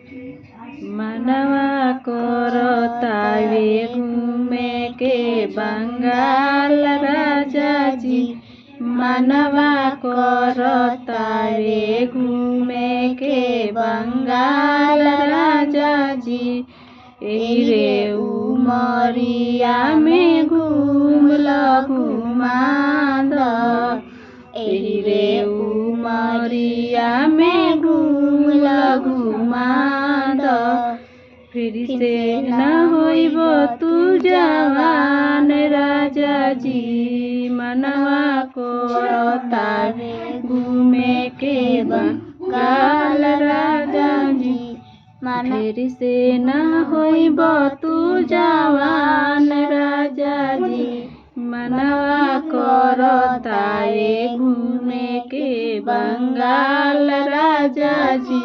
मनवा करतावे घूमे के बंगाल राजा जी। मनवा करतावे घूमे के बंगाल राजा जी। एही रे उमरिया में घूमल घुमाद, एही रे उमरिया में घूमल घुमाद। फिर से न होइब तू जवान राजा जी। मनवा करतावे घूमे के बंगाल राजा जी। फिर से न होइब तू जवान राजा जी। मनवा करतावे घूमे के बंगाल राजा जी।